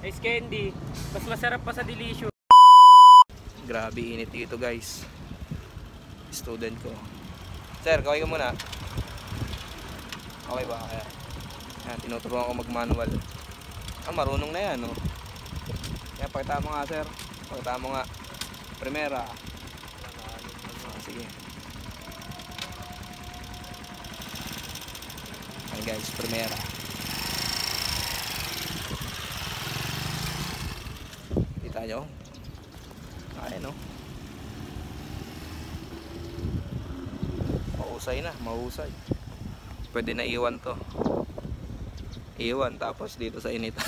Ice candy. Mas masarap pa sa Delicious. Grabe init dito guys. Student ko. Sir, kaway ka muna. Okay ba? Kaya. Yan, tinuturuan ko mag-manual. Marunong na yan, no? Kaya pakita mo nga, sir. Pakita mo nga. Primera. Sige. Ayan guys, primera. Kita nyo? Ayan, no? Mahusay na, mahusay. Pwede na iwan to. Iwan tapos dito sa initan.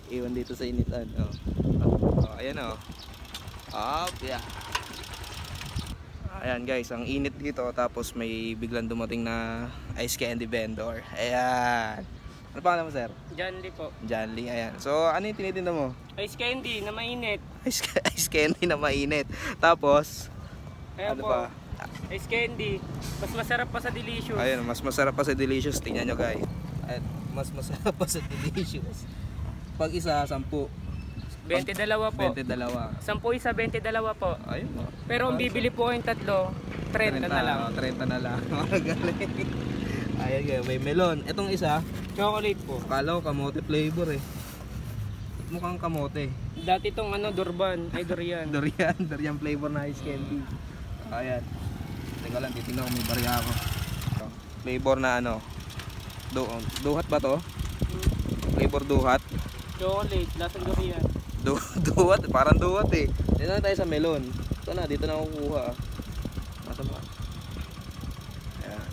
Iwan dito sa initan. Ayan o. Yeah. Ayan guys, ang init dito. Tapos may biglang dumating na ice candy vendor. Ayan. Ano pangalan mo, sir? John Lee po. John Lee, ayan. So ano yung tinitinda mo? Ice candy na mainit. Ice candy na mainit. Tapos Ayan ano po. pa? Ice candy. Mas masarap pa sa Delicious. Ayun, mas masarap pa sa Delicious. Tingnan nyo guys. Ayun, mas masarap pa sa Delicious. Pag isa, 10. 22 po. 22. 10 isa, 22 po. Ayun o. Pero kung bibili po kayong tatlo, 30 na lang. 30 na lang. Magaling. Ayun guys, may melon. Itong isa, Chocolate po. akala ko kamote flavor eh. Mukhang kamote. Dati itong Durban, ay durian. Durian flavor na ice candy. Ayan. Teka lang, titignan ko, may barya ako. Flavor na duhat ba to? Flavor duhat. Chocolate, lasang durian. Duhat, parang duhat eh. Dito na tayo sa melon. Ito na, dito na ako kukuha. Nasa ba? Ayan.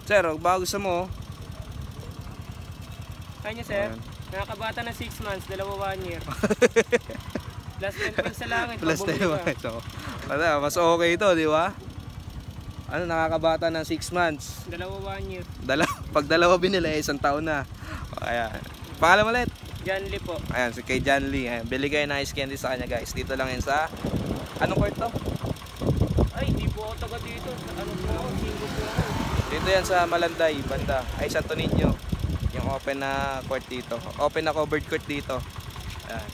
Sir, bago gusto mo. Kanya sir, Ayan. nakakabata ng 6 months, dalawa 1 year. Plus 10 points sa langit. Plus pag 10 bumili ka. months. So, mas okay ito, di ba? Ano, nakakabata ng 6 months. Dalawa 1 year. Pag dalawa binili, 1 taon na. Ayan. Pangalan mo ulit? John Lee po. Ayan, si kay John Lee. Ayan, bili kayo ng ice candy sa kanya guys. Dito lang yun sa... Anong court to? Ay, di po ako taga dito. Ano po ako? Singo po ako. Dito yan sa Malanday, banda. Ay, Santo Niño. Yung open na court dito. Open na covered court dito. Ayan.